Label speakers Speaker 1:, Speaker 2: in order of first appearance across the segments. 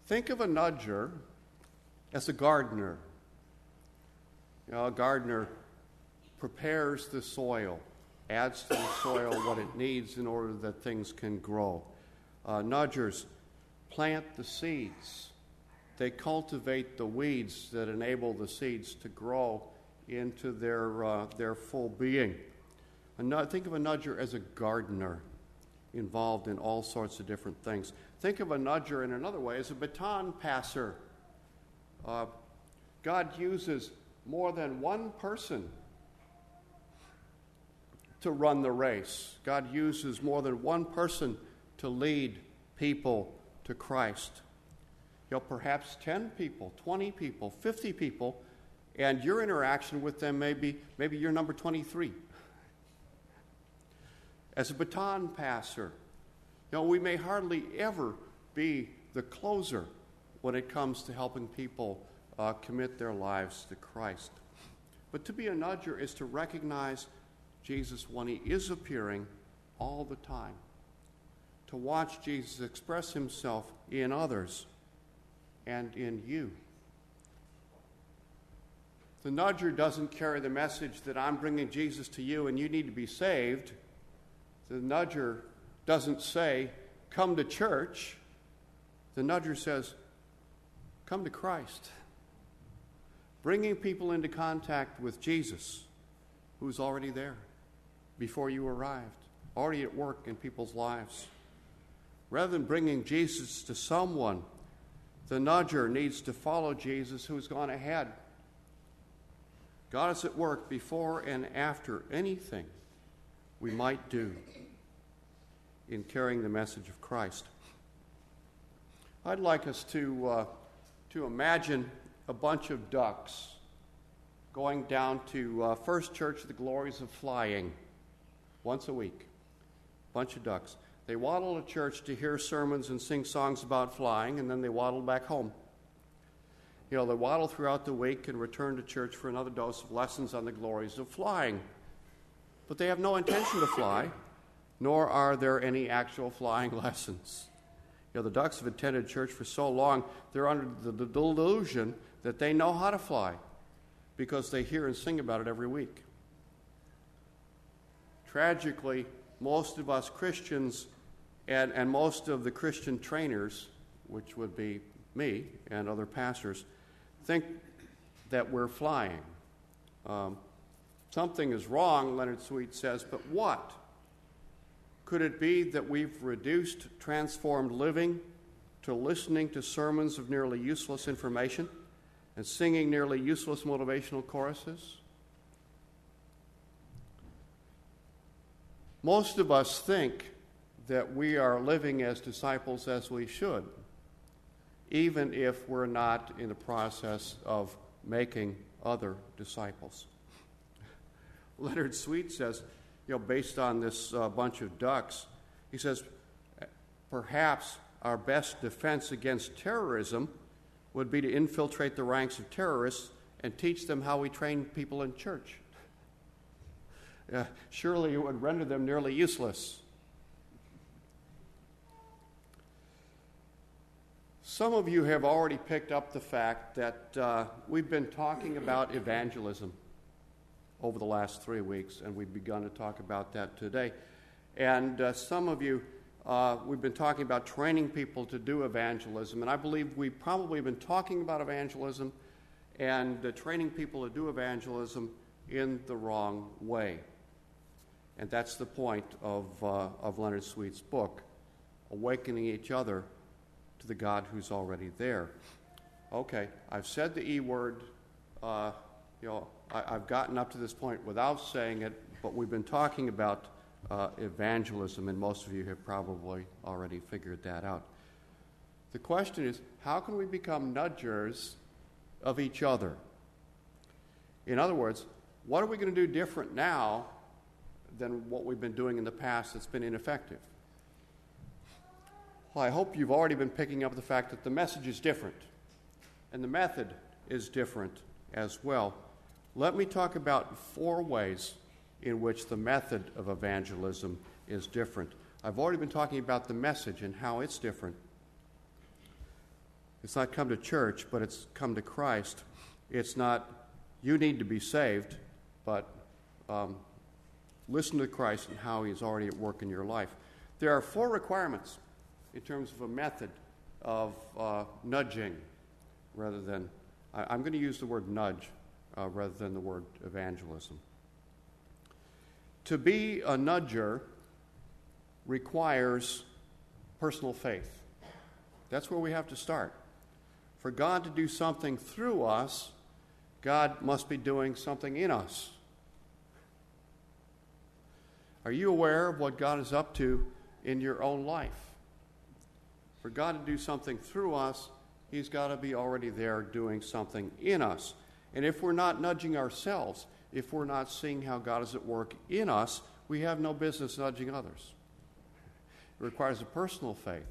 Speaker 1: Think of a nudger as a gardener. A gardener prepares the soil, adds to the soil what it needs in order that things can grow. Nudgers plant the seeds. They cultivate the weeds that enable the seeds to grow into their full being. Think of a nudger as a gardener involved in all sorts of different things. Think of a nudger in another way as a baton passer. God uses more than one person to run the race. God uses more than one person to lead people to Christ. Perhaps 10 people, 20 people, 50 people, and your interaction with them maybe you're number 23. As a baton passer, we may hardly ever be the closer when it comes to helping people commit their lives to Christ. But to be a nudger is to recognize Jesus when he is appearing all the time. To watch Jesus express himself in others and in you. The nudger doesn't carry the message that I'm bringing Jesus to you and you need to be saved. The nudger doesn't say, come to church. The nudger says, come to Christ. Bringing people into contact with Jesus, who's already there before you arrived, already at work in people's lives. Rather than bringing Jesus to someone, the nudger needs to follow Jesus who's gone ahead. God is at work before and after anything we might do in carrying the message of Christ. I'd like us to imagine a bunch of ducks going down to First Church of the Glories of Flying once a week. Bunch of ducks. They waddle to church to hear sermons and sing songs about flying, and then they waddle back home. They waddle throughout the week and return to church for another dose of lessons on the glories of flying. But they have no intention to fly, nor are there any actual flying lessons. The ducks have attended church for so long, they're under the delusion that they know how to fly because they hear and sing about it every week. Tragically, most of us Christians and most of the Christian trainers, which would be me and other pastors, think that we're flying. Something is wrong, Leonard Sweet says, but what? Could it be that we've reduced transformed living to listening to sermons of nearly useless information and singing nearly useless motivational choruses? Most of us think that we are living as disciples as we should, even if we're not in the process of making other disciples. Leonard Sweet says, based on this bunch of ducks, he says, perhaps our best defense against terrorism would be to infiltrate the ranks of terrorists and teach them how we train people in church. Surely it would render them nearly useless. Some of you have already picked up the fact that we've been talking about evangelism over the last 3 weeks, and we've begun to talk about that today. And some of you, we've been talking about training people to do evangelism, and I believe we've probably been talking about evangelism and training people to do evangelism in the wrong way. And that's the point of Leonard Sweet's book, Awakening Each Other to the God who's already there. Okay, I've said the E word. I've gotten up to this point without saying it, but we've been talking about evangelism, and most of you have probably already figured that out. The question is, how can we become nudgers of each other? In other words, what are we going to do different now than what we've been doing in the past that's been ineffective? Well, I hope you've already been picking up the fact that the message is different, and the method is different as well. Let me talk about 4 ways in which the method of evangelism is different. I've already been talking about the message and how it's different. It's not come to church, but it's come to Christ. It's not you need to be saved, but listen to Christ and how he's already at work in your life. There are 4 requirements in terms of a method of nudging rather than, I'm going to use the word nudge rather than the word evangelism. To be a nudger requires personal faith. That's where we have to start. For God to do something through us, God must be doing something in us. Are you aware of what God is up to in your own life? For God to do something through us, he's got to be already there doing something in us. And if we're not nudging ourselves, if we're not seeing how God is at work in us, we have no business nudging others. It requires a personal faith.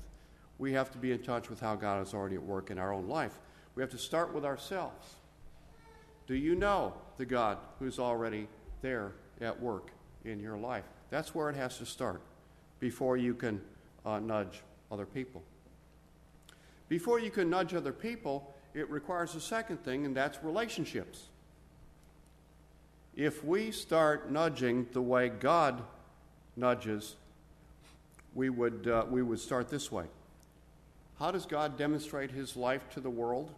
Speaker 1: We have to be in touch with how God is already at work in our own life. We have to start with ourselves. Do you know the God who's already there at work in your life? That's where it has to start before you can nudge other people. Before you can nudge other people, it requires a second thing, and that's relationships. If we start nudging the way God nudges, we would start this way. How does God demonstrate his life to the world?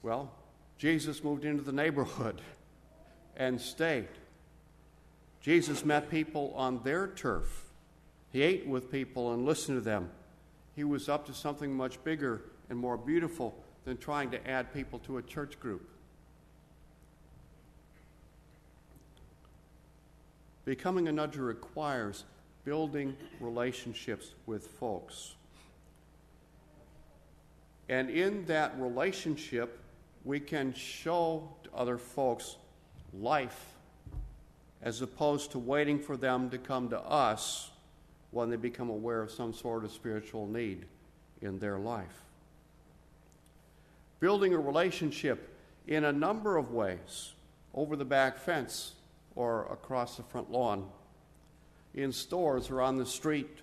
Speaker 1: Well, Jesus moved into the neighborhood and stayed. Jesus met people on their turf. He ate with people and listened to them. He was up to something much bigger and more beautiful than trying to add people to a church group. Becoming a nudger requires building relationships with folks. And in that relationship, we can show to other folks life as opposed to waiting for them to come to us when they become aware of some sort of spiritual need in their life. Building a relationship in a number of ways, over the back fence or across the front lawn, in stores or on the street,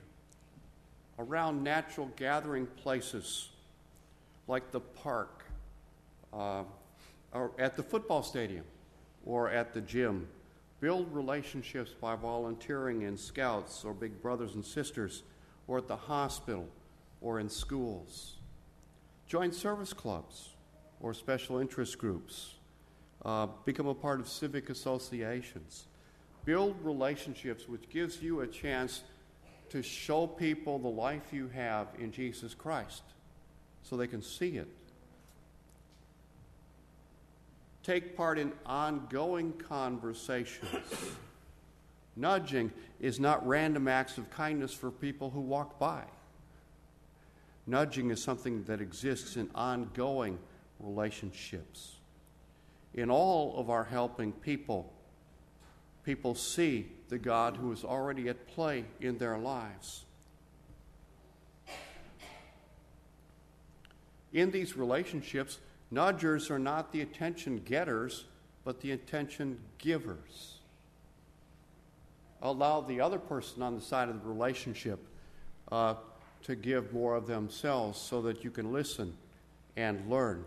Speaker 1: around natural gathering places like the park, or at the football stadium, or at the gym. Build relationships by volunteering in Scouts or Big Brothers and Sisters, or at the hospital, or in schools. Join service clubs or special interest groups. Become a part of civic associations. Build relationships, which gives you a chance to show people the life you have in Jesus Christ so they can see it. Take part in ongoing conversations. Nudging is not random acts of kindness for people who walk by. Nudging is something that exists in ongoing relationships. In all of our helping people, people see the God who is already at play in their lives. In these relationships, nudgers are not the attention getters, but the attention givers. Allow the other person on the side of the relationship to give more of themselves so that you can listen and learn